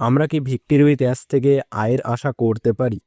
আমরা কি victory with ash থেকে আয়ের আশা করতে পারি?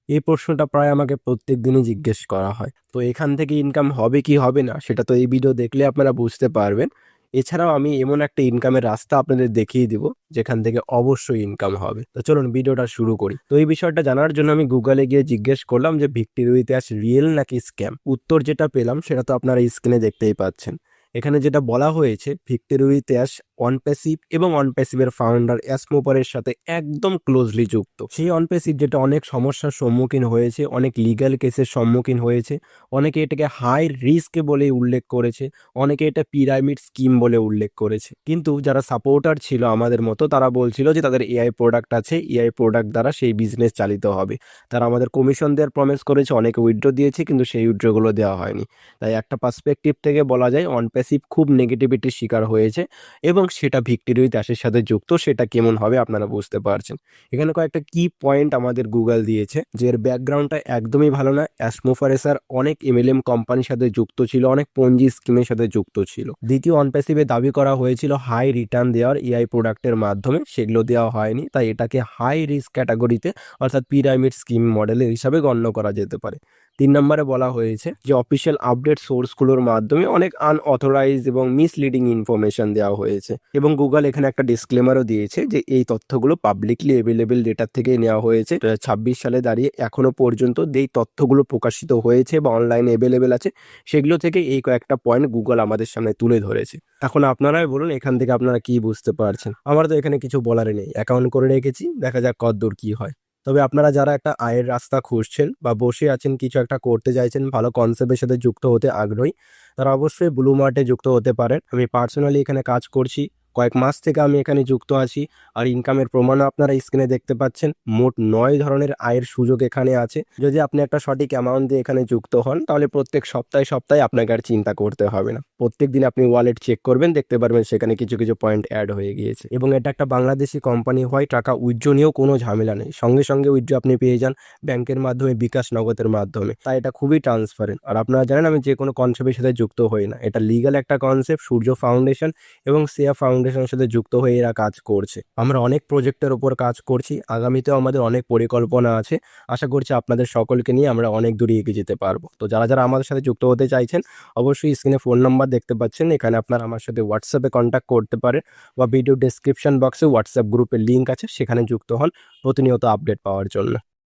এই প্রশ্নটা প্রায় আমাকে প্রত্যেক দিনই জিজ্ঞেস করা হয়। তো এখান থেকে ইনকাম হবে কি হবে না সেটা তো এই ভিডিও দেখলে আপনারা বুঝতে পারবেন। এছাড়াও আমি এমন একটা ইনকামের রাস্তা আপনাদের দেখিয়ে দিব যেখান থেকে অবশ্যই ইনকাম হবে। তো চলুন ভিডিওটা শুরু করি। তো এই বিষয়টা জানার জন্য আমি গুগলে গিয়ে জিজ্ঞেস করলাম যে ভিক্টরি উইথ অ্যাশ রিয়েল নাকি স্ক্যাম? উত্তর যেটা পেলাম সেটা তো আপনারা স্ক্রিনে দেখতেই পাচ্ছেন। এখানে যেটা বলা হয়েছে ভিক্টরি উইথ অ্যাশ অনপ্যাসিভ এবং অনপ্যাসিভের ফাউন্ডার অ্যাসমোপারের সাথে একদম ক্লোজলি যুক্ত। সেই অনপ্যাসিভ যেটা অনেক সমস্যার সম্মুখীন হয়েছে, অনেক লিগ্যাল কেসের সম্মুখীন হয়েছে, অনেকে এটাকে হাই রিস্ক বলে উল্লেখ করেছে, অনেকে এটা পিরামিড স্কিম বলে উল্লেখ করেছে। কিন্তু যারা সাপোর্টার ছিল আমাদের মতো তারা বলছিল যে তাদের এআই প্রোডাক্ট আছে, এআই প্রোডাক্ট দ্বারা সেই বিজনেস চালিত হবে। তারা আমাদের কমিশন দেওয়ার প্রমিস করেছে, অনেকে উইথড্র দিয়েছে কিন্তু সেই উইথড্রগুলো দেওয়া হয়নি। তাই একটা পার্সপেক্টিভ থেকে বলা যায় অনপ্যাসিভ খুব নেগেটিভিটির শিকার হয়েছে এবং সেটা ভিক্টরি উইথ অ্যাশের সাথে যুক্ত। সেটা কেমন হবে আপনারা বুঝতে পারছেন। এখানে কয়েকটা কি পয়েন্ট আমাদের গুগল দিয়েছে যে এর ব্যাকগ্রাউন্ডটা একদমই ভালো না। অ্যাসমোফারেসার অনেক এমএলএম কোম্পানির সাথে যুক্ত ছিল, অনেক পঞ্জি স্কিমের সাথে যুক্ত ছিল। দ্বিতীয়, অনপ্যাসিভে দাবি করা হয়েছিল হাই রিটার্ন দেওয়ার এআই প্রোডাক্টের মাধ্যমে, সেগুলো দেওয়া হয়নি। তাই এটাকে হাই রিস্ক ক্যাটাগরিতে অর্থাৎ পিরামিড স্কিম মডেলের হিসাবে গণ্য করা যেতে পারে। 3 নম্বরে বলা হয়েছে যে অফিসিয়াল আপডেট সোর্সগুলোর মাধ্যমে অনেক আনঅথরাইজড এবং মিসলিডিং ইনফরমেশন দেওয়া হয়েছে এবং গুগল এখানে একটা ডিসক্লেমারও দিয়েছে যে এই তথ্যগুলো পাবলিকলি অ্যাভেলেবেল ডেটা থেকে নেওয়া হয়েছে। 2026 সালে দাঁড়িয়ে এখনো পর্যন্ত যেই তথ্যগুলো প্রকাশিত হয়েছে বা অনলাইনে অ্যাভেলেবেল আছে সেগুলো থেকে এই কয়েকটা পয়েন্ট গুগল আমাদের সামনে তুলে ধরেছে। এখন আপনারাই বলুন এখান থেকে আপনারা কি বুঝতে পারছেন। আমার তো এখানে কিছু বলার নেই, অ্যাকাউন্ট করে রেখেছি, দেখা যাক কতদূর কি হয়। তবে আপনারা যারা একটা আয়ের রাস্তা খুঁজছেন বা বসে আছেন, কিছু একটা করতে চাইছেন, ভালো কনসেপ্টের সাথে যুক্ত হতে আগ্রহী, তারা অবশ্যই ব্লু মার্টে যুক্ত হতে পারেন। আমি পার্সোনালি এখানে কাজ করছি, কয়েক মাস থেকে আমি এখানে যুক্ত আছি। আর ইনকামের প্রমাণও আপনারা স্ক্রিনে দেখতে পাচ্ছেন। মোট 9 ধরনের আয়ের সুযোগ এখানে আছে। যদি আপনি একটা সঠিক অ্যামাউন্ট দিয়ে এখানে যুক্ত হন তাহলে প্রত্যেক সপ্তাহে সপ্তাহে আপনাকে আর চিন্তা করতে হবে না। প্রত্যেক দিন আপনি ওয়ালেট চেক করবেন, দেখতে পারবেন সেখানে কিছু কিছু পয়েন্ট অ্যাড হয়ে গিয়েছে। এবং এটা একটা বাংলাদেশি কোম্পানি হয়, টাকা উইথড্র নিয়েও কোনো ঝামেলা নেই, সঙ্গে সঙ্গে উইথড্র আপনি পেয়ে যান ব্যাংকের মাধ্যমে, বিকাশ নগদের মাধ্যমে। তাই এটা খুবই ট্রান্সপারেন্ট। আর আপনারা জানেন আমি যে কোনো কনসেপ্টের সাথে যুক্ত হই না, এটা লিগ্যাল একটা কনসেপ্ট। সূর্য ফাউন্ডেশন এবং সিয়া ফাউন্ডেশনের সাথে যুক্ত হয়ে এরা কাজ করছে। আমরা অনেক প্রজেক্টের উপর কাজ করছি, আগামীতেও আমাদের অনেক পরিকল্পনা আছে। আশা করছি আপনাদের সকলকে নিয়ে আমরা অনেক দূরে এগিয়ে যেতে পারবো। তো যারা যারা আমাদের সাথে যুক্ত হতে চাইছেন অবশ্যই স্ক্রিনে ফোন নাম্বার দেখতে পাচ্ছেন, এখানে আপনারা আমার সাথে হোয়াটসঅ্যাপে কন্ট্যাক্ট করতে পারেন বা ভিডিও ডেসক্রিপশন বক্সে হোয়াটসঅ্যাপ গ্রুপের লিঙ্ক আছে, সেখানে যুক্ত হন প্রতিনিয়ত আপডেট পাওয়ার জন্য।